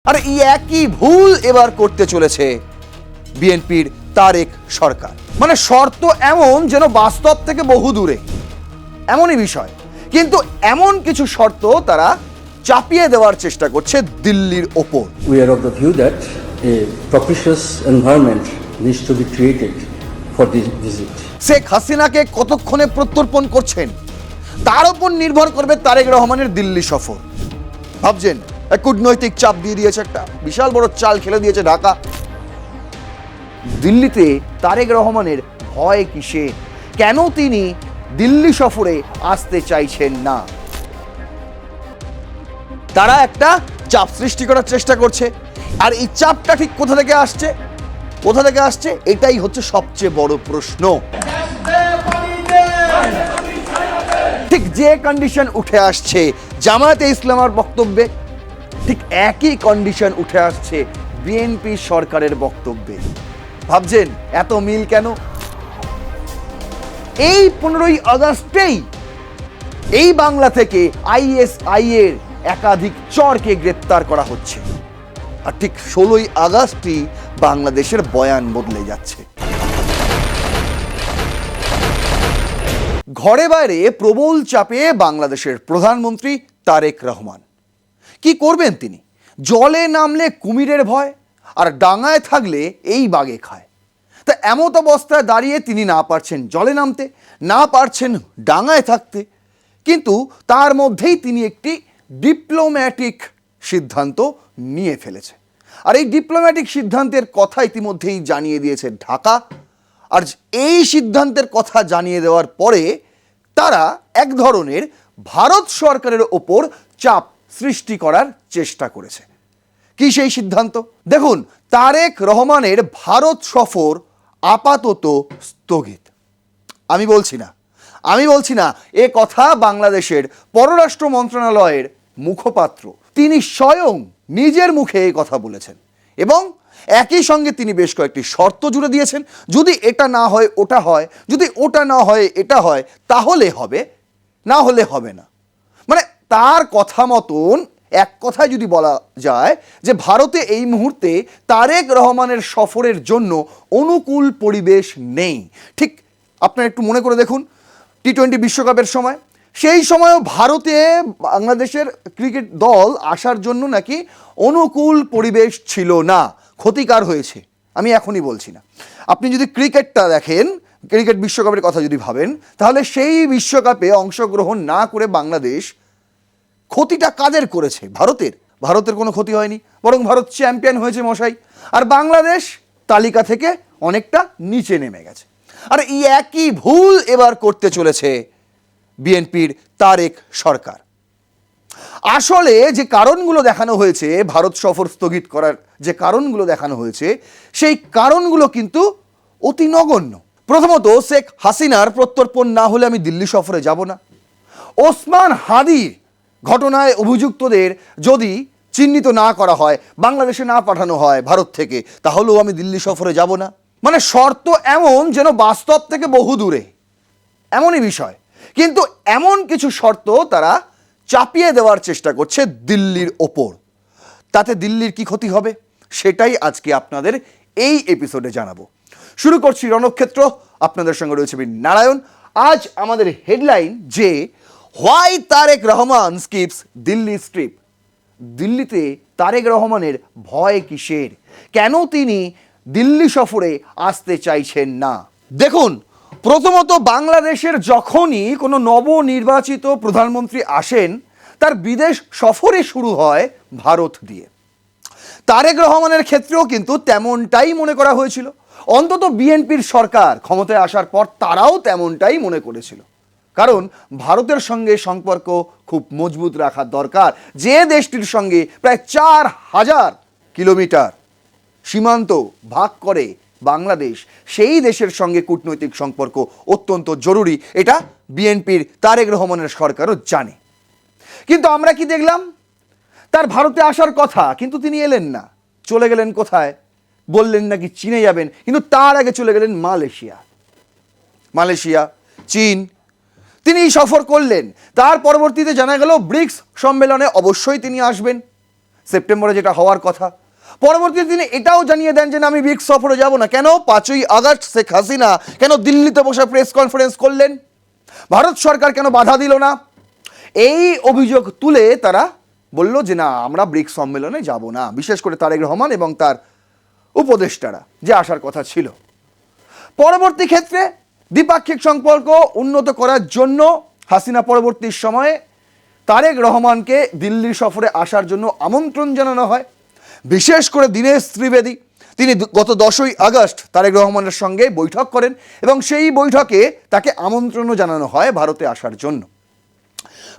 আর এই একই ভুল এবার করতে চলেছে বিএনপির তারেক সরকার। মানে শর্ত এমন যেন বাস্তব থেকে বহু দূরে, এমনই বিষয়। কিন্তু এমন কিছু শর্ত তারা চাপিয়ে দেওয়ার চেষ্টা করছে দিল্লির ওপর। We are of the view that a propitious environment needs to be created for this visit. Sheikh হাসিনাকে কতক্ষণে প্রত্যর্পণ করছেন তার উপর নির্ভর করবে তারেক রহমানের দিল্লি সফর। ভাবছেন এক কূটনৈতিক চাপ দিয়ে দিয়েছে, একটা বিশাল বড় চাল খেলে দিয়েছে ঢাকা। দিল্লিতে তারেক রহমানের ভয় কিসে? কেন তিনি দিল্লি সফরে আসতে চাইছেন না? তারা একটা চাপ সৃষ্টি করার চেষ্টা করছে। আর এই চাপটা ঠিক কোথা থেকে আসছে, কোথা থেকে আসছে, এটাই হচ্ছে সবচেয়ে বড় প্রশ্ন। ঠিক যে কন্ডিশন উঠে আসছে জামায়াতে ইসলামের বক্তব্যে, ঠিক একই কন্ডিশন উঠে আসছে বিএনপি সরকারের বক্তব্যে। ভাবছেন এত মিল কেন? এই 15ই আগস্টেই এই বাংলা থেকে আইএসআই এর একাধিক চরকে গ্রেপ্তার করা হচ্ছে। আর ঠিক 16ই আগস্টই বাংলাদেশের বয়ান বদলে যাচ্ছে। ঘরে বাইরে প্রবল চাপে বাংলাদেশের প্রধানমন্ত্রী তারেক রহমান। কি করবেন তিনি? জলে নামলে কুমিরের ভয়, আর ডাঙায় থাকলে এই বাগে খায়। তা এমত অবস্থায় দাঁড়িয়ে তিনি না পারছেন জলে নামতে, না পারছেন ডাঙায় থাকতে, কিন্তু তার মধ্যেই তিনি একটি ডিপ্লোম্যাটিক সিদ্ধান্ত নিয়ে ফেলেছে। আর এই ডিপ্লোম্যাটিক সিদ্ধান্তের কথা ইতিমধ্যেই জানিয়ে দিয়েছে ঢাকা। আর এই সিদ্ধান্তের কথা জানিয়ে দেওয়ার পরে তারা এক ধরনের ভারত সরকারের ওপর চাপ সৃষ্টি করার চেষ্টা করেছে। কি সেই সিদ্ধান্ত? দেখুন, তারেক রহমানের ভারত সফর আপাতত স্থগিত। আমি বলছি না এ কথা বাংলাদেশের পররাষ্ট্র মন্ত্রণালয়ের মুখপাত্র তিনি স্বয়ং নিজের মুখে এই কথা বলেছেন, এবং একই সঙ্গে তিনি বেশ কয়েকটি শর্ত জুড়ে দিয়েছেন। যদি এটা না হয় ওটা হয়, যদি ওটা না হয় এটা হয়, তাহলে হবে, না হলে হবে না। মানে তার কথা মতন এক কথায় যদি বলা যায় যে ভারতে এই মুহূর্তে তারেক রহমানের সফরের জন্য অনুকূল পরিবেশ নেই। ঠিক আপনারা একটু মনে করে দেখুন, টি-20 বিশ্বকাপের সময়, সেই সময়ও ভারতে বাংলাদেশের ক্রিকেট দল আসার জন্য নাকি অনুকূল পরিবেশ ছিল না, ক্ষতিকার হয়েছে। আমি এখনই বলছি না। আপনি যদি ক্রিকেটটা দেখেন, ক্রিকেট বিশ্বকাপের কথা যদি ভাবেন, তাহলে সেই বিশ্বকাপে অংশগ্রহণ না করে বাংলাদেশ ক্ষতিটা কাদের করেছে? ভারতের কোনো ক্ষতি হয়নি, বরং ভারত চ্যাম্পিয়ন হয়েছে মশাই। আর বাংলাদেশ তালিকা থেকে অনেকটা নিচে নেমে গেছে। আর এই একই ভুল এবার করতে চলেছে বিএনপির তারেক সরকার। আসলে যে কারণগুলো দেখানো হয়েছে, ভারত সফর স্থগিত করার যে কারণগুলো দেখানো হয়েছে, সেই কারণগুলো কিন্তু অতি নগণ্য। প্রথমত, শেখ হাসিনার প্রত্যর্পণ না হলে আমি দিল্লি সফরে যাব না। ওসমান হাদির ঘটনায় অভিযুক্তদের যদি চিহ্নিত না করা হয়, বাংলাদেশে না পাঠানো হয় ভারত থেকে, তাহলেও আমি দিল্লি সফরে যাব না। মানে শর্ত এমন যেন বাস্তব থেকে বহু দূরে, এমনই বিষয়। কিন্তু এমন কিছু শর্ত তারা চাপিয়ে দেওয়ার চেষ্টা করছে দিল্লির ওপর। তাতে দিল্লির কি ক্ষতি হবে সেটাই আজকে আপনাদের এই এপিসোডে জানাবো। শুরু করছি রণক্ষেত্র, আপনাদের সঙ্গে রয়েছে নারায়ণ। আজ আমাদের হেডলাইন যে why Tarek Rahman skips Delhi trip. দিল্লিতে তারেক রহমানের ভয় কিসের? কেন তিনি দিল্লি সফরে আসতে চাইছেন না? দেখুন, প্রথমত বাংলাদেশের যখনই কোনো নবনির্বাচিত প্রধানমন্ত্রী আসেন, তার বিদেশ সফরে শুরু হয় ভারত দিয়ে। তারেক রহমানের ক্ষেত্রেও কিন্তু তেমনটাই মনে করা হয়েছিল। অন্তত বিএনপির সরকার ক্ষমতায় আসার পর তারাও তেমনটাই মনে করেছিল। কারণ ভারতের সঙ্গে সম্পর্ক খুব মজবুত রাখা দরকার। যে দেশটির সঙ্গে প্রায় 4000 কিলোমিটার সীমান্ত ভাগ করে বাংলাদেশ, সেই দেশের সঙ্গে কূটনৈতিক সম্পর্ক অত্যন্ত জরুরি। এটা বিএনপির তারেক রহমানের সরকারও জানে। কিন্তু আমরা কি দেখলাম? তার ভারতে আসার কথা, কিন্তু তিনি এলেন না। চলে গেলেন কোথায়? বললেন নাকি চীনে যাবেন, কিন্তু তার আগে চলে গেলেন মালয়েশিয়া, চীন। তিনি সফর করলেন। তার পরবর্তীতে জানা গেল ব্রিক্স সম্মেলনে অবশ্যই তিনি আসবেন। সেপ্টেম্বরে যেটা হওয়ার কথা। পরবর্তী দিনে এটাও জানিয়ে দেন যে না, আমি ব্রিক্স সফরে যাব না। কেন? 5ই আগস্ট শেখ হাসিনা কেন দিল্লিতে বসে প্রেস কনফারেন্স করলেন? ভারত সরকার কেন বাধা দিল না? এই অভিযোগ তুলে তারা বলল যে না, আমরা ব্রিক্স সম্মেলনে যাব না। বিশেষ করে তারেক রহমান এবং তার উপদেষ্টারা যে আসার কথা ছিল। পরবর্তী ক্ষেত্রে দ্বিপাক্ষিক সম্পর্ক উন্নত করার জন্য হাসিনা পরবর্তী সময়ে তারেক রহমানকে দিল্লি সফরে আসার জন্য আমন্ত্রণ জানানো হয়। বিশেষ করে দীনেশ ত্রিবেদী, তিনি গত 10ই আগস্ট তারেক রহমানের সঙ্গে বৈঠক করেন এবং সেই বৈঠকে তাকে আমন্ত্রণও জানানো হয় ভারতে আসার জন্য।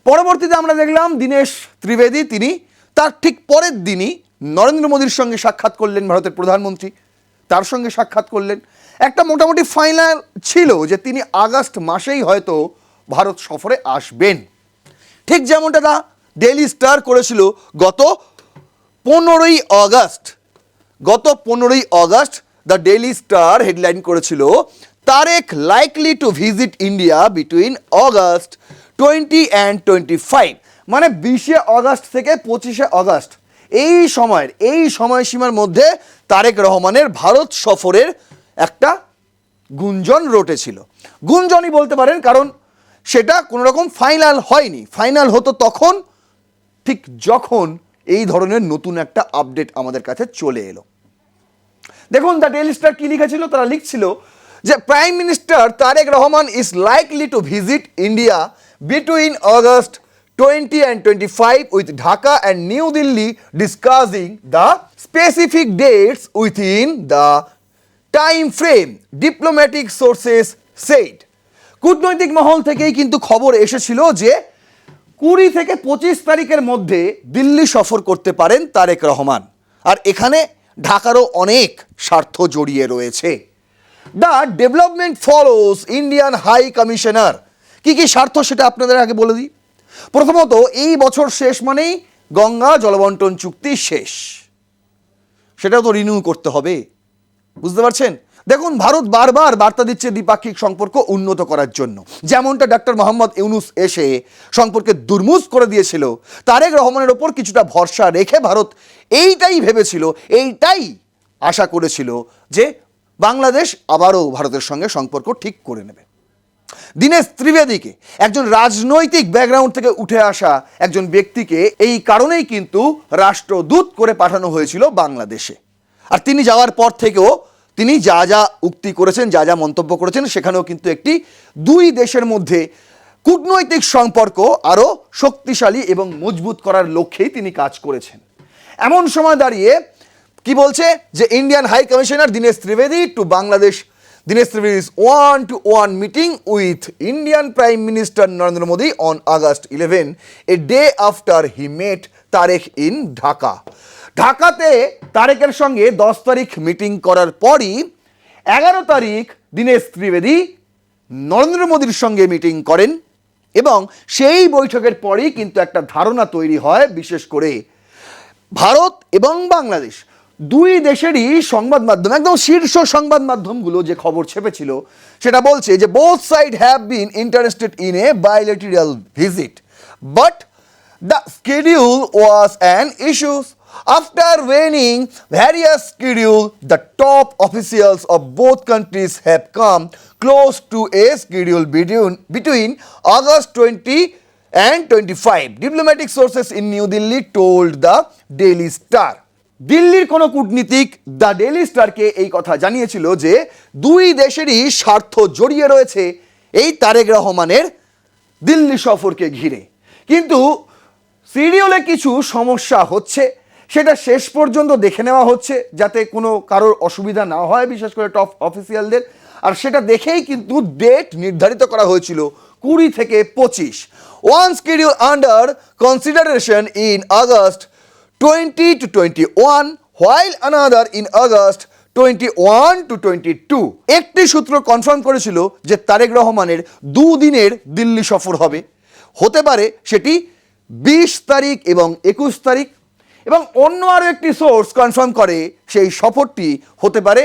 পরবর্তীতে আমরা দেখলাম দীনেশ ত্রিবেদী তিনি তার ঠিক পরের দিনই নরেন্দ্র মোদীর সঙ্গে সাক্ষাৎ করলেন, ভারতের প্রধানমন্ত্রী তার সঙ্গে সাক্ষাৎ করলেন। একটা মোটামুটি ফাইনাল ছিল যে তিনি আগস্ট মাসেই হয়তো ভারত সফরে আসবেন। ঠিক যেমনটা দা ডেইলি স্টার করেছিল গত 15ই August the daily star headline করেছিল Tarique likely to visit India between August 20 and 25, মানে 20শে আগস্ট থেকে 25শে আগস্ট এই সময়সীমার মধ্যে তারেক রহমানের ভারত সফরের একটা গুঞ্জন রটেছিল। গুঞ্জনই বলতে পারেন, কারণ সেটা কোনো রকম ফাইনাল হয়নি। ফাইনাল হতো তখন, ঠিক যখন এই ধরনের নতুন একটা আপডেট আমাদের কাছে চলে এলো। দেখুন দ্য ডেইলি স্টার কি লিখেছিল, তারা লিখছিল যে prime minister Tarek Rahman is likely to visit India between August 20 and 25 with Dhaka and New Delhi discussing the specific dates within the time frame, diplomatic sources said. কূটনৈতিক মহল থেকেই কিন্তু খবর এসেছিল যে 20 থেকে 25 তারিখের মধ্যে দিল্লি সফর করতে পারেন তারেক রহমান। আর এখানে ঢাকারও অনেক স্বার্থ জড়িয়ে রয়েছে। The development follows Indian high commissioner. কি কি স্বার্থ সেটা আপনাদের আগে বলে দিই। প্রথমত, এই বছর শেষ মানেই গঙ্গা জলবন্টন চুক্তি শেষ, সেটাও তো রিনিউ করতে হবে, বুঝতে পারছেন? দেখুন, ভারত বারবার বার্তা দিচ্ছে দ্বিপাক্ষিক সম্পর্ক উন্নত করার জন্য। যেমনটা ডক্টর মোহাম্মদ ইউনুস এসে সম্পর্কে দুর্মুজ করে দিয়েছিল, তারেক রহমানের ওপর কিছুটা ভরসা রেখে ভারত এইটাই ভেবেছিল, এইটাই আশা করেছিল যে বাংলাদেশ আবারও ভারতের সঙ্গে সম্পর্ক ঠিক করে নেবে। দীনেশ ত্রিবেদীকে, একজন রাজনৈতিক ব্যাকগ্রাউন্ড থেকে উঠে আসা একজন ব্যক্তিকে, এই কারণেই কিন্তু রাষ্ট্রদূত করে পাঠানো হয়েছিল বাংলাদেশে। আর তিনি যাওয়ার পর থেকেও তিনি যা যা উক্তি করেছেন, যা যা মন্তব্য করেছেন, সেখানেও কিন্তু একটি দুই দেশের মধ্যে কূটনৈতিক সম্পর্ক আরও শক্তিশালী এবং মজবুত করার লক্ষ্যেই তিনি কাজ করেছেন। এমন সময় দাঁড়িয়ে কি বলছে যে Indian high commissioner Dinesh Trivedi to Bangladesh, Dinesh Trivedy's one-to-one meeting with Indian Prime Minister Narendra Modi on August 11, a day after he met Tarek in Dhaka. ঢাকাতে তারেকের সঙ্গে 10 তারিখ মিটিং করার পরই 11 তারিখ দীনেশ ত্রিবেদী নরেন্দ্র মোদীর সঙ্গে মিটিং করেন এবং সেই বৈঠকের পরেই কিন্তু একটা ধারণা তৈরি হয়, বিশেষ করে ভারত এবং বাংলাদেশ দুই দেশেরই সংবাদ মাধ্যম, একদম শীর্ষ সংবাদ মাধ্যমগুলো যে খবর ছেপেছিল সেটা বলছে যে both side have been interested in a bilateral visit but the schedule was an issues. After weighing various schedules, the top officials of both countries have come close to a schedule between August 20 and 25. Diplomatic sources in New Delhi told the Daily Star. দিল্লির কোনো কূটনীতিক the daily স্টারকে এই কথা জানিয়েছিল যে দুই দেশেরই স্বার্থ জড়িয়ে রয়েছে এই তারেক রহমানের দিল্লি সফরকে ঘিরে। কিন্তু শিডিউলে কিছু সমস্যা হচ্ছে, সেটা শেষ পর্যন্ত দেখে নেওয়া হচ্ছে যাতে কোনো কারোর অসুবিধা না হয়, বিশেষ করে টপ অফিসিয়ালদের। আর সেটা দেখেই কিন্তু ডেট নির্ধারিত করা হয়েছিল 20 থেকে 25। One schedule under consideration in August 20 to 21, while another in August 21 to 22. একটি সূত্র কনফার্ম করেছিল যে তারেক রহমানের দুদিনের দিল্লি সফর হবে, হতে পারে সেটি 20 তারিখ এবং 21 তারিখ, এবং অন্য আরও একটি সোর্স কনফার্ম করে সেই সফরটি হতে পারে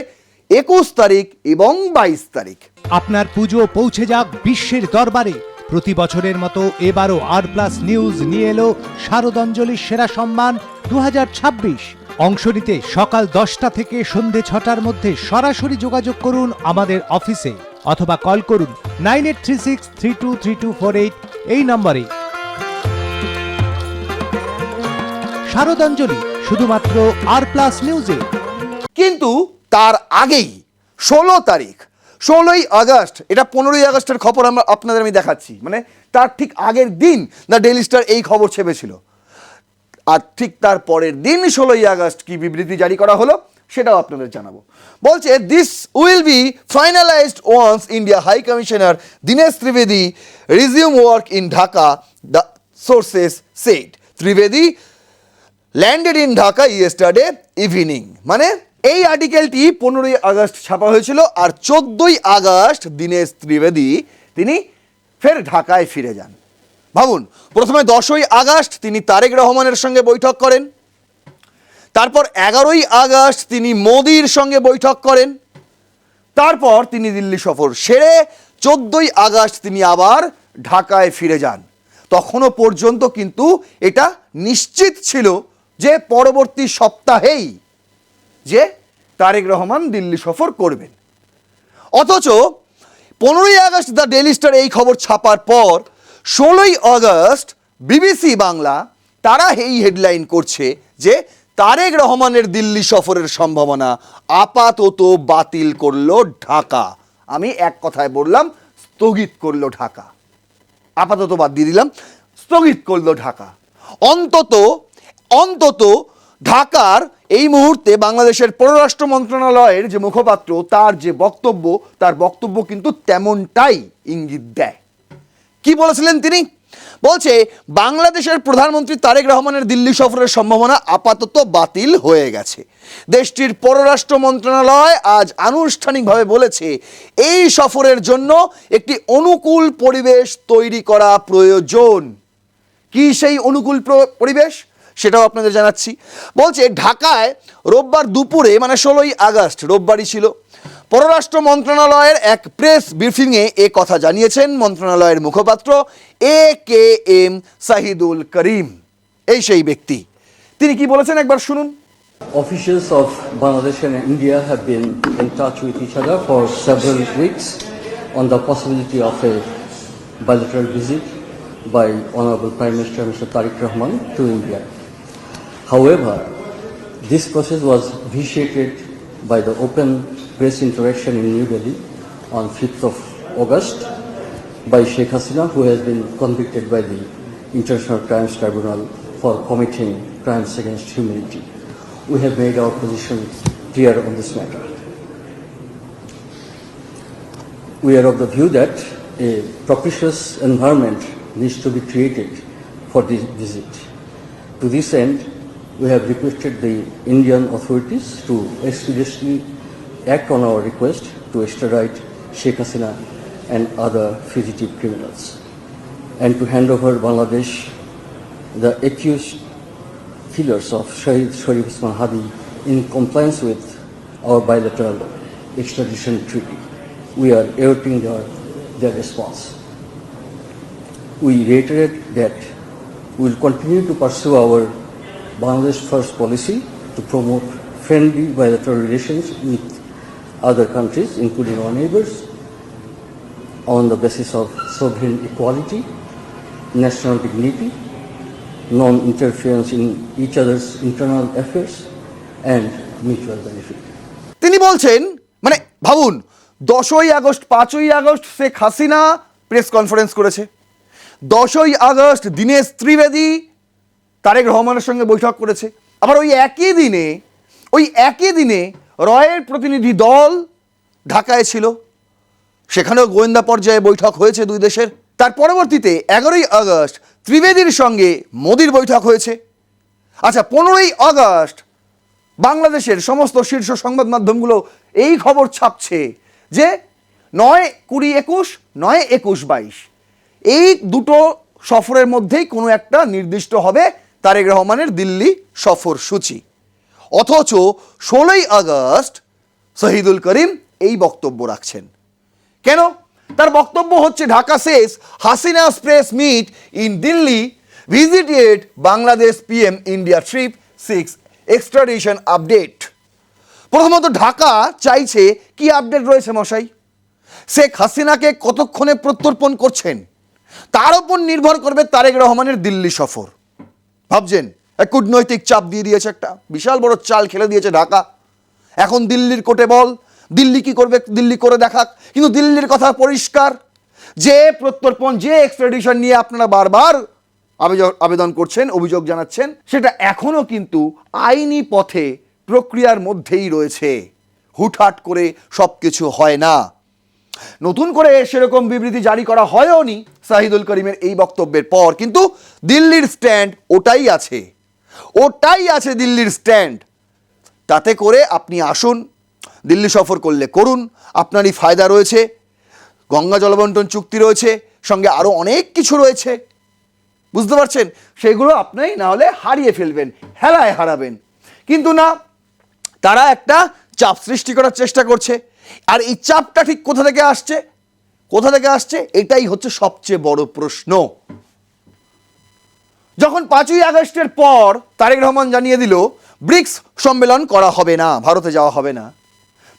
21 তারিখ এবং 22 তারিখ। আপনার পুজো পৌঁছে যাক বিশ্বের দরবারে। প্রতি বছরের মতো এবারও আর প্লাস নিউজ নিয়ে এলো শারদাঞ্জলির সেরা সম্মান 2026। অংশ নিতে সকাল 10টা থেকে সন্ধে 6টার মধ্যে সরাসরি যোগাযোগ করুন আমাদের অফিসে অথবা কল করুন 9836323248 এই নম্বরে। শারদাঞ্জলি শুধুমাত্র আর+ নিউজে। কিন্তু তার আগেই 16 তারিখ 16ই আগস্ট, এটা 15ই আগস্টের খবর আপনাদের আমি দেখাচ্ছি, মানে তার ঠিক আগের দিন দ্য ডেইলি স্টার এই খবর ছেপেছিল। আর ঠিক তার পরের দিন 16ই আগস্ট কি বিবৃতি জারি করা হলো সেটাও আপনাদের জানাবো। বলছে this will be finalised once India high commissioner Dinesh Trivedi resume work in Dhaka, the sources said. Trivedi landed in Dhaka yesterday evening. মানে এই আর্টিকেলটি 15ই আগস্ট ছাপা হয়েছিল, আর 14ই আগস্ট দীনেশ ত্রিবেদী তিনি ফের ঢাকায় ফিরে যান। ভাবুন, প্রথমে 10ই আগস্ট তিনি তারেক রহমানের সঙ্গে বৈঠক করেন, তারপর 11ই আগস্ট তিনি মোদির সঙ্গে বৈঠক করেন, তারপর তিনি দিল্লি সফর সেরে 14ই আগস্ট তিনি আবার ঢাকায় ফিরে যান। তখনও পর্যন্ত কিন্তু এটা নিশ্চিত ছিল যে পরবর্তী সপ্তাহেই যে তারেক রহমান দিল্লি সফর করবেন। অথচ 15ই আগস্ট দ্য ডেইলি স্টার এই খবর ছাপার পর 16ই আগস্ট বিবিসি বাংলা তারা এই হেডলাইন করছে যে তারেক রহমানের দিল্লি সফরের সম্ভাবনা আপাতত বাতিল করলো ঢাকা। আমি এক কথায় বললাম, স্থগিত করলো ঢাকা। আপাতত বাদ দিয়ে দিলাম, স্থগিত করলো ঢাকা। অন্তত ঢাকার এই মুহূর্তে বাংলাদেশের পররাষ্ট্র মন্ত্রণালয়ের যে মুখপাত্র তার যে বক্তব্য কিন্তু তেমনটাই ইঙ্গিত দেয়। কি বলেছিলেন তিনি? বলছে বাংলাদেশের প্রধানমন্ত্রী তারেক রহমানের দিল্লি সফরের সম্ভাবনা আপাতত বাতিল হয়ে গেছে। দেশটির পররাষ্ট্র মন্ত্রণালয় আজ আনুষ্ঠানিকভাবে বলেছে এই সফরের জন্য একটি অনুকূল পরিবেশ তৈরি করা প্রয়োজন। কি সেই অনুকূল পরিবেশ সেটাও আপনাদের জানাচ্ছি। বলছে ঢাকায় রোববার দুপুরে, মানে 16ই আগস্ট রোববারই ছিল, পররাষ্ট্র মন্ত্রণালয়ের এক প্রেস ব্রিফিংয়ে এ কথা জানিয়েছেন মন্ত্রণালয়ের মুখপাত্র AKM শাহিদুল করিম। এই সেই ব্যক্তি, তিনি কি বলেছেন একবার শুনুন। Officials of Bangladesh and India have been in touch with each other for several weeks on the possibility of a bilateral visit by Honorable Prime Minister Mr. Tariq Rahman to India. However, this process was vitiated by the open press interaction in New Delhi on 5th of August by Sheikh Hasina, who has been convicted by the International Crimes Tribunal for committing crimes against humanity. We have made our position clear on this matter. We are of the view that a propitious environment needs to be created for this visit. To this end, we have requested the Indian authorities to expeditiously act on our request to extradite Sheikh Hasina and other fugitive criminals, and to hand over Bangladesh the accused killers of Shahid Sharif Usman Hadi in compliance with our bilateral extradition treaty. We are awaiting their response. We reiterate that we will continue to pursue our Bangladesh First policy to promote friendly bilateral relations with other countries, including our neighbors, on the basis of sovereign equality, national dignity, non-interference in each other's internal affairs, and mutual benefit. তিনি বলছেন, মানে ভাবুন, 10ই August 5ই August Sheikh Hasina press conference করেছে, 10ই August Dinesh Trivedi Tarique রহমানের সঙ্গে বৈঠক করেছে, আবার ওই একই দিনে রয়ের প্রতিনিধি দল ঢাকায় ছিল, সেখানেও গোয়েন্দা পর্যায়ে বৈঠক হয়েছে দুই দেশের। তার পরবর্তীতে 11ই আগস্ট ত্রিবেদীর সঙ্গে মোদির বৈঠক হয়েছে। আচ্ছা, 15ই আগস্ট বাংলাদেশের সমস্ত শীর্ষ সংবাদ মাধ্যমগুলো এই খবর ছাপছে যে 9-20-21, 9-21-22 এই দুটো সফরের মধ্যেই কোনো একটা নির্দিষ্ট হবে তারেক রহমানের দিল্লি সফর সূচি। অথচ 16ই আগস্ট শহীদুল করিম এই বক্তব্য রাখছেন। কেন? তার বক্তব্য হচ্ছে Dhaka says Hasina's press meet in Delhi visited Bangladesh PM India trip 6 extradition update. প্রথমত ঢাকা চাইছে কি আপডেট রয়েছে মশাই? শেখ হাসিনাকে কতক্ষণে প্রত্যর্পণ করছেন তার উপর নির্ভর করবে তারেক রহমানের দিল্লি সফর। ভাবছেন এক কূটনৈতিক চাপ দিয়ে দিয়েছে, একটা বিশাল বড় চাল খেলে দিয়েছে ঢাকা। এখন দিল্লির কোর্টে বল, দিল্লি কি করবে দিল্লি করে দেখাক। কিন্তু দিল্লির কথা পরিষ্কার, যে প্রত্যর্পণ যে এক্সট্রাডিশন নিয়ে আপনারা বারবার আবেদন করছেন, অভিযোগ জানাচ্ছেন, সেটা এখনো কিন্তু আইনি পথে প্রক্রিয়ার মধ্যেই রয়েছে। হুটহাট করে সব কিছু হয় না। নতুন করে সেরকম বিবৃতি জারি করা হয়ওনি শাহিদুল করিমের এই বক্তব্যের পর, কিন্তু দিল্লির স্ট্যান্ড ওটাই আছে, ওটাই আছে দিল্লির স্ট্যান্ড। তাতে করে আপনি আসুন, দিল্লি সফর করলে করুন, আপনারই ফায়দা রয়েছে। গঙ্গা জলবন্টন চুক্তি রয়েছে, সঙ্গে আরও অনেক কিছু রয়েছে, বুঝতে পারছেন? সেগুলো আপনি না হলে হারিয়ে ফেলবেন, হেলায় হারাবেন। কিন্তু না, তারা একটা চাপ সৃষ্টি করার চেষ্টা করছে। আর এই চাপটা ঠিক কোথা থেকে আসছে, কোথা থেকে আসছে, এটাই হচ্ছে সবচেয়ে বড় প্রশ্ন। যখন 5ই আগস্টের পর তারেক রহমান জানিয়ে দিল ব্রিক্স সম্মেলন করা হবে না, ভারতে যাওয়া হবে না,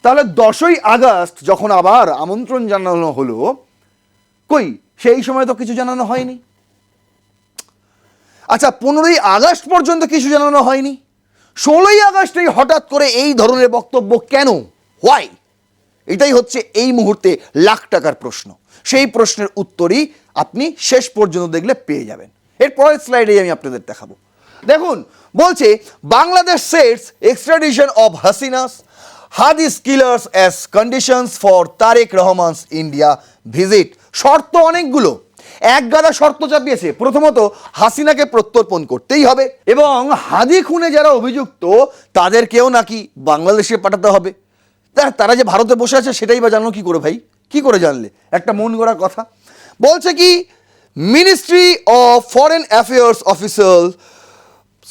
তাহলে 10ই আগস্ট যখন আবার আমন্ত্রণ জানানো হলো, কই সেই সময় তো কিছু জানানো হয়নি। আচ্ছা, 15ই আগস্ট পর্যন্ত কিছু জানানো হয়নি, 16ই আগস্টেই হঠাৎ করে এই ধরনের বক্তব্য কেন, হোয়াই? এটাই হচ্ছে এই মুহূর্তে লাখ টাকার প্রশ্ন। সেই প্রশ্নের উত্তরই আপনি শেষ পর্যন্ত দেখলে পেয়ে যাবেন। এর পরের স্লাইডেই আমি আপনাদের দেখাবো। দেখুন, বলছে Bangladesh sets extradition of Hasina's Hadi's killers as conditions for Tarique Rahman's India visit. শর্ত অনেকগুলো, এক গাদা শর্ত চাপিয়েছে। প্রথমত, হাসিনাকে প্রত্যর্পণ করতেই হবে এবং হাদি খুনে যারা অভিযুক্ত তাদেরকেও নাকি বাংলাদেশে পাঠাতে হবে। তারা যে ভারতে বসে আছে সেটাই বা জানলো কি করে ভাই? কি করে জানলে? একটা মন গড়া কথা। বলছে কি, ministry of foreign affairs officer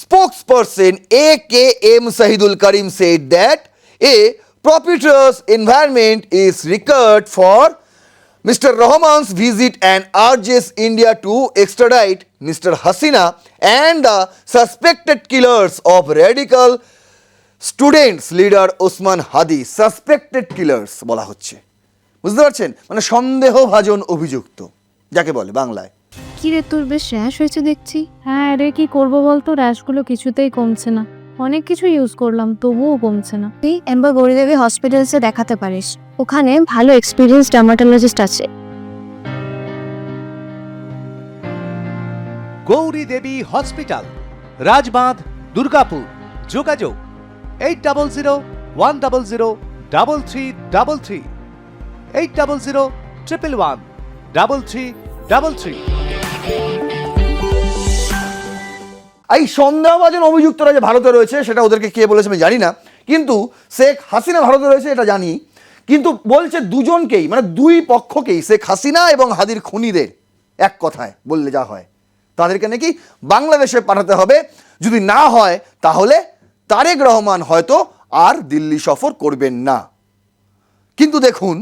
spokesperson AKM Sahidul Karim said that a propitious environment is required for Mr. Rahman's visit and urges India to extradite Mr. Hasina and the suspected killers of radical students leader Osman Hadi. Suspected killers বলা হচ্ছে, বুঝতে পারছেন? মানে সন্দেহভাজন অভিযুক্ত যাকে বলে বাংলায়। কি রে, তোর বেশ র্যাশ হয়েছে দেখছি। হ্যাঁ রে, কি করবো বলতো, র্যাশগুলো কিছুতেই কমছে না। অনেক কিছু ইউজ করলাম তবুও কমছে না। তুই এম্বার গৌরীদেবী হসপিটালসে দেখাতে পারিস, ওখানে ভালো এক্সপিরিয়েন্স ডার্মাটোলজিস্ট আছে। গৌরী দেবী হসপিটাল, রাজবাঁধ, দুর্গাপুর। যোগাযোগ 8001003333, 8001113333। এই সন্দেহভাজন অভিযুক্তরা যে ভারতে রয়েছে সেটা ওদেরকে কে বলেছে আমি জানি না, কিন্তু শেখ হাসিনা ভারতে রয়েছে এটা জানি। কিন্তু বলছে দুজনকেই, মানে দুই পক্ষকেই, শেখ হাসিনা এবং হাদির খুনিদের এক কথায় বললে যা হয়, তাদেরকে নাকি বাংলাদেশে পাঠাতে হবে। যদি না হয় তাহলে তারেক রহমান হয়তো আর দিল্লি সফর করবেন না। কিন্তু দেখুন,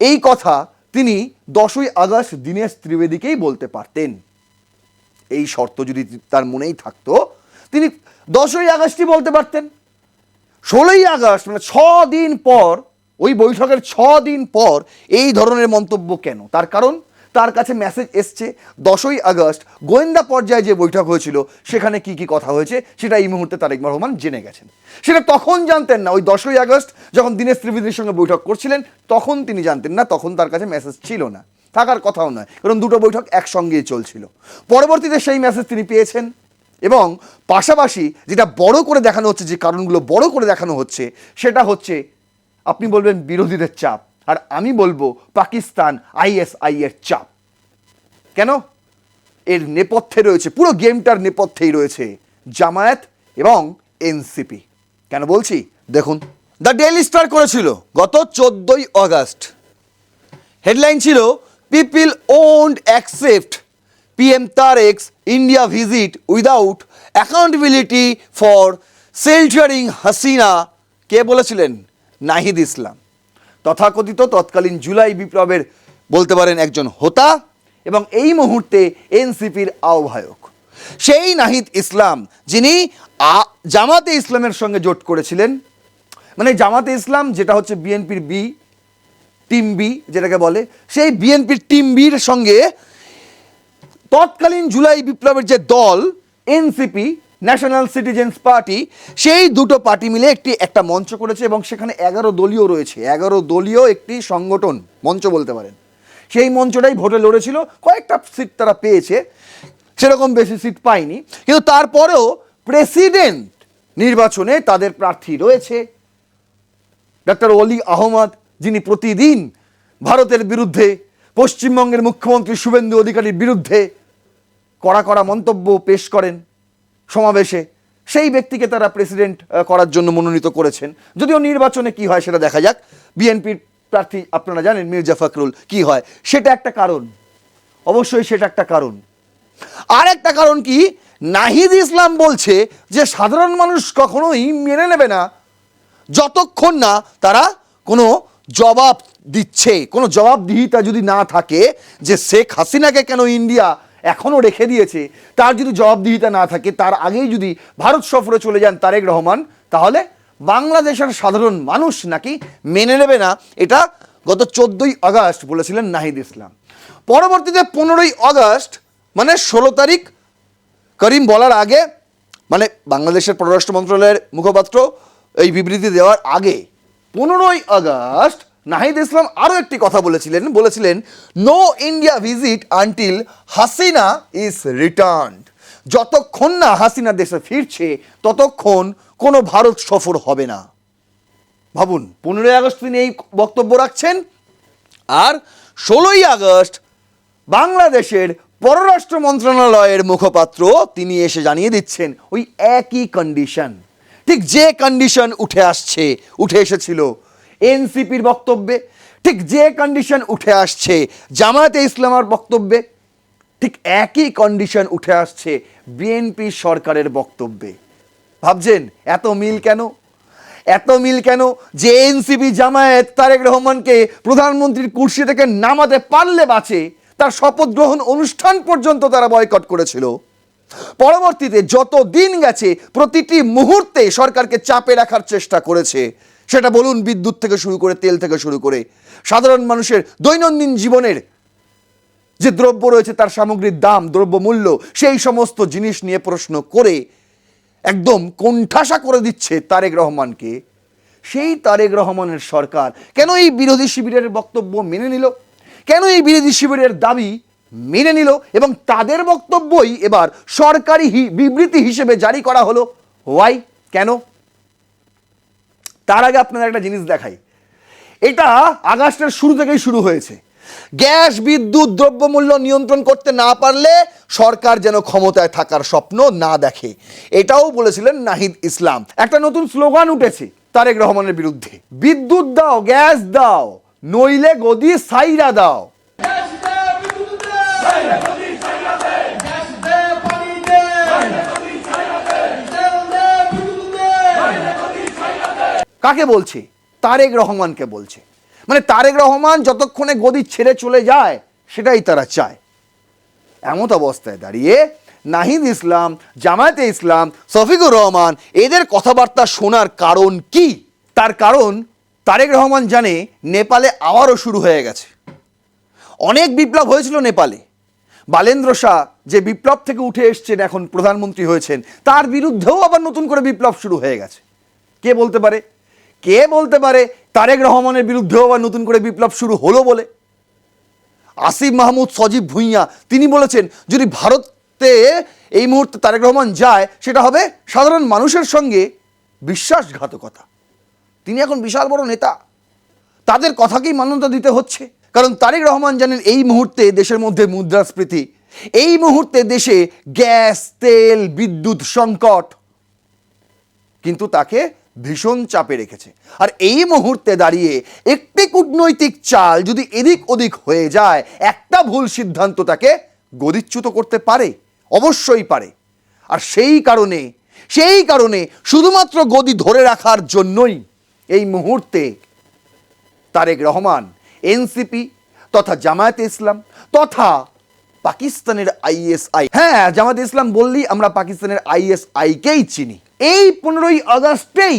এই কথা তিনি 10ই আগস্ট দীনেশ ত্রিবেদীকেই বলতে পারতেন। এই শর্ত যদি তার মনেই থাকতো তিনি 10ই আগস্টই বলতে পারতেন। 16ই আগস্ট মানে 6 দিন পর, ওই বৈঠকের 6 দিন পর এই ধরনের মন্তব্য কেন? তার কারণ তার কাছে মেসেজ এসছে 10ই আগস্ট গোয়েন্দা পর্যায়ে যে বৈঠক হয়েছিল সেখানে কি কি কথা হয়েছে সেটা এই মুহূর্তে তারেক রহমান জেনে গেছেন। সেটা তখন জানতেন না, ওই 10ই আগস্ট যখন দীনেশ ত্রিবেদীর সঙ্গে বৈঠক করছিলেন তখন তিনি জানতেন না, তখন তার কাছে মেসেজ ছিল না, থাকার কথাও নয়, কারণ দুটো বৈঠক একসঙ্গেই চলছিল। পরবর্তীতে সেই মেসেজ তিনি পেয়েছেন এবং পাশাপাশি যেটা বড় করে দেখানো হচ্ছে, যে কারণগুলো বড় করে দেখানো হচ্ছে, সেটা হচ্ছে আপনি বলবেন বিরোধীদের চাপ, আর আমি বলবো পাকিস্তান ISI এর চাপ। কেন? এর নেপথ্যে রয়েছে, পুরো গেমটার নেপথ্যেই রয়েছে জামায়াত এবং NCP। কেন বলছি দেখুন, দ্য ডেইলি স্টার করেছিল গত 14ই আগস্ট, হেডলাইন ছিল people won't accept PM Tarek's India visit without accountability for sheltering Hasina। কে বলেছিলেন? নাহিদ ইসলাম, তথাকথিত তৎকালীন জুলাই বিপ্লবের বলতে পারেন একজন হোতা এবং এই মুহূর্তে NCPর আহ্বায়ক। সেই নাহিদ ইসলাম যিনি জামাতে ইসলামের সঙ্গে জোট করেছিলেন, মানে জামাতে ইসলাম যেটা হচ্ছে বিএনপির টিম বি যেটাকে বলে, সেই বিএনপির টিম বির সঙ্গে তৎকালীন জুলাই বিপ্লবের যে দল এনসিপি, ন্যাশনাল সিটিজেন্স পার্টি, সেই দুটো পার্টি মিলে একটা মঞ্চ করেছে এবং সেখানে 11 দলীয় রয়েছে, 11 দলীয় একটি সংগঠন মঞ্চ বলতে পারেন। সেই মঞ্চটাই ভোটে লড়েছিল, কয়েকটা সিট তারা পেয়েছে, সেরকম বেশি সিট পায়নি, কিন্তু তারপরেও প্রেসিডেন্ট নির্বাচনে তাদের প্রার্থী রয়েছে ডক্টর অলি আহমদ, যিনি প্রতিদিন ভারতের বিরুদ্ধে, পশ্চিমবঙ্গের মুখ্যমন্ত্রী শুভেন্দু অধিকারীর বিরুদ্ধে কড়া কড়া মন্তব্য পেশ করেন সমাবেশে। সেই ব্যক্তিকে তারা প্রেসিডেন্ট করার জন্য মনোনীত করেছেন। যদিও নির্বাচনে কি হয় সেটা দেখা যাক। বিএনপির প্রার্থী আপনারা জানেন মির্জা ফখরুল, কি হয় সেটা একটা কারণ, অবশ্যই সেটা একটা কারণ। আর একটা কারণ কি, নাহিদ ইসলাম বলছে যে সাধারণ মানুষ কখনোই মেনে নেবে না যতক্ষণ না তারা কোনো জবাব দিচ্ছে, কোনো জবাবদিহিতা যদি না থাকে, যে শেখ হাসিনাকে কেন ইন্ডিয়া এখনও রেখে দিয়েছে তার যদি জবাবদিহিতা না থাকে, তার আগেই যদি ভারত সফরে চলে যান তারেক রহমান, তাহলে বাংলাদেশের সাধারণ মানুষ নাকি মেনে নেবে না। এটা গত 14ই আগস্ট বলেছিলেন নাহিদ ইসলাম। পরবর্তীতে 15ই আগস্ট মানে 16 তারিখ করিম বলার আগে, মানে বাংলাদেশের পররাষ্ট্র মন্ত্রণালয়ের মুখপাত্র এই বিবৃতি দেওয়ার আগে 15ই আগস্ট নাহিদ ইসলাম আরও একটি কথা বলেছিলেন no India visit until Hasina is returned. যতক্ষণ না হাসিনা দেশে ফিরছে ততক্ষণ কোনো ভারত সফর হবে না। ভাবুন, 15ই আগস্ট তিনি এই বক্তব্য রাখছেন, আর 16ই আগস্ট বাংলাদেশের পররাষ্ট্র মন্ত্রণালয়ের মুখপাত্র তিনি এসে জানিয়ে দিচ্ছেন ওই একই কন্ডিশন, ঠিক যে কন্ডিশন উঠে এসেছিল এনসিপির বক্তব্যে, ঠিক যে কন্ডিশন উঠে আসছে জামায়াতে ইসলামের বক্তব্যে, ঠিক একই কন্ডিশন উঠে আসছে বিএনপি সরকারের বক্তব্যে। ভাবছেন এত মিল কেন? এত মিল কেন যে এনসিপি জামায়াত তারেক রহমানকে প্রধানমন্ত্রীর কুর্সি থেকে নামাতে পারলে বাঁচে, তার শপথ গ্রহণ অনুষ্ঠান পর্যন্ত তারা বয়কট করেছিল। পরবর্তীতে যত দিন গেছে প্রতিটি মুহূর্তে সরকারকে চাপে রাখার চেষ্টা করেছে, সেটা বলুন বিদ্যুৎ থেকে শুরু করে, তেল থেকে শুরু করে সাধারণ মানুষের দৈনন্দিন জীবনের যে দ্রব্য রয়েছে তার সামগ্রীর দাম, দ্রব্যমূল্য, সেই সমস্ত জিনিস নিয়ে প্রশ্ন করে একদম কোণঠাসা করে দিচ্ছে তারেক রহমানকে। সেই তারেক রহমানের সরকার কেন এই বিরোধী শিবিরের বক্তব্য মেনে নিল? কেন এই বিরোধী শিবিরের দাবি মেনে নিল এবং তাদের বক্তব্যই এবার সরকারি বিবৃতি হিসেবে জারি করা হলো? ওয়াই, কেন? তার আগে আপনাদের একটা জিনিস দেখাই। এটা আগস্টের শুরু থেকেই শুরু হয়েছে। গ্যাস, বিদ্যুৎ, দ্রব্যমূল্য নিয়ন্ত্রণ করতে না পারলে সরকার যেন ক্ষমতায় থাকার স্বপ্ন না দেখে, এটাও বলেছিলেন নাহিদ ইসলাম। একটা নতুন স্লোগান উঠেছে তারেক রহমানের বিরুদ্ধে, বিদ্যুৎ দাও, গ্যাস দাও, নইলে গদি সাইরা দাও। কাকে বলছে? তারেক রহমানকে বলছে। মানে তারেক রহমান যতক্ষণে গদি ছেড়ে চলে যায় সেটাই তারা চায়। এমত অবস্থায় দাঁড়িয়ে নাহিদ ইসলাম, জামায়াতে ইসলাম, শফিকুর রহমান এদের কথাবার্তা শোনার কারণ কি? তার কারণ তারেক রহমান জানে নেপালে আবারও শুরু হয়ে গেছে। অনেক বিপ্লব হয়েছিল নেপালে। বালেন্দ্র শাহ যে বিপ্লব থেকে উঠে এসছেন, এখন প্রধানমন্ত্রী হয়েছেন, তার বিরুদ্ধেও আবার নতুন করে বিপ্লব শুরু হয়ে গেছে। কে বলতে পারে তারেক রহমানের বিরুদ্ধেও আবার নতুন করে বিপ্লব শুরু হলো বলে? আসিফ মাহমুদ, সজীব ভুঁইয়া তিনি বলেছেন যদি ভারতে এই মুহূর্তে তারেক রহমান যায় সেটা হবে সাধারণ মানুষের সঙ্গে বিশ্বাসঘাতকতা। তিনি এখন বিশাল বড় নেতা, তাদের কথাকেই মান্যতা দিতে হচ্ছে। কারণ তারেক রহমান জানেন এই মুহূর্তে দেশের মধ্যে মুদ্রাস্ফীতি, এই মুহূর্তে দেশে গ্যাস, তেল, বিদ্যুৎ সংকট কিন্তু তাকে ভীষণ চাপে রেখেছে। আর এই মুহূর্তে দাঁড়িয়ে একটি কূটনৈতিক চাল যদি এদিক ওদিক হয়ে যায়, একটা ভুল সিদ্ধান্ত তাকে গদিচ্যুত করতে পারে, অবশ্যই পারে। আর সেই কারণে শুধুমাত্র গদি ধরে রাখার জন্যই এই মুহূর্তে তারেক রহমান এনসিপি তথা জামায়াতে ইসলাম তথা পাকিস্তানের আইএসআই। হ্যাঁ, জামাত ইসলাম বললেই আমরা পাকিস্তানের আইএসআইকেই চিনি। এই 15ই আগস্টেই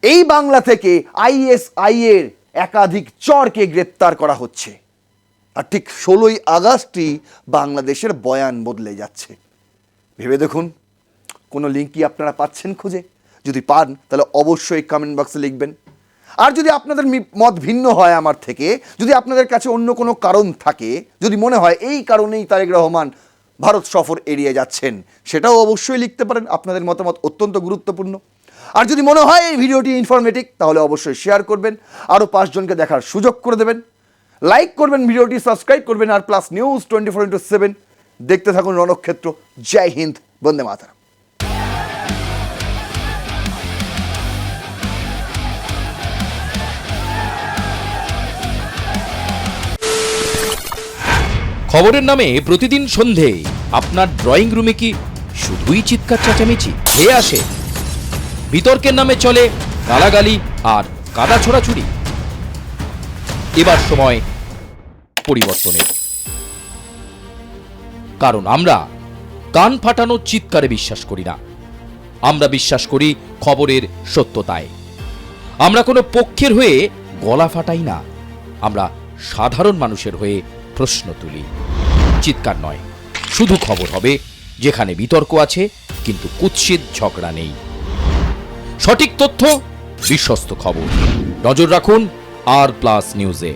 এই বাংলা থেকে আইএসআই এর একাধিক চরকে গ্রেপ্তার করা হচ্ছে, আর ঠিক 16ই আগস্টই বাংলাদেশের বয়ান বদলে যাচ্ছে। ভেবে দেখুন, কোনো লিঙ্ক কি আপনারা পাচ্ছেন খুঁজে? যদি পান তাহলে অবশ্যই কমেন্ট বক্সে লিখবেন। আর যদি আপনাদের মত ভিন্ন হয় আমার থেকে, যদি আপনাদের কাছে অন্য কোনো কারণ থাকে, যদি মনে হয় এই কারণেই তারেক রহমান ভারত সফর এড়িয়ে যাচ্ছেন, সেটাও অবশ্যই লিখতে পারেন। আপনাদের মতামত অত্যন্ত গুরুত্বপূর্ণ। আর যদি মনে হয় এই ভিডিওটি ইনফরমেটিভ, তাহলে অবশ্যই শেয়ার করবেন, আরও 5 জনকে দেখার সুযোগ করে দেবেন, লাইক করবেন ভিডিওটি, সাবস্ক্রাইব করবেন। আর প্লাস নিউজ 24/7 দেখতে থাকুন রণক্ষেত্র। জয় হিন্দ, বন্দে মাতরম। খবরের নামে প্রতিদিন সন্ধে আপনার ড্রয়িং রুমে কি শুধুই চিৎকার চেঁচামেচি খেয়ে আসে? বিতর্কের নামে চলে গালাগালি আর কাদা ছোড়াছুড়ি। এবার সময় পরিবর্তনের, কারণ আমরা কান ফাটানো চিৎকারে বিশ্বাস করি না। আমরা বিশ্বাস করি খবরের সত্যতায়। আমরা কোনো পক্ষের হয়ে গলা ফাটাই না, আমরা সাধারণ মানুষের হয়ে প্রশ্ন তুলি। চিৎকার নয়, শুধু খবর হবে যেখানে বিতর্ক আছে কিন্তু কুৎসিত ঝগড়া নেই। সঠিক তথ্য, বিশ্বস্ত খবর। নজর রাখুন আর প্লাস নিউজে।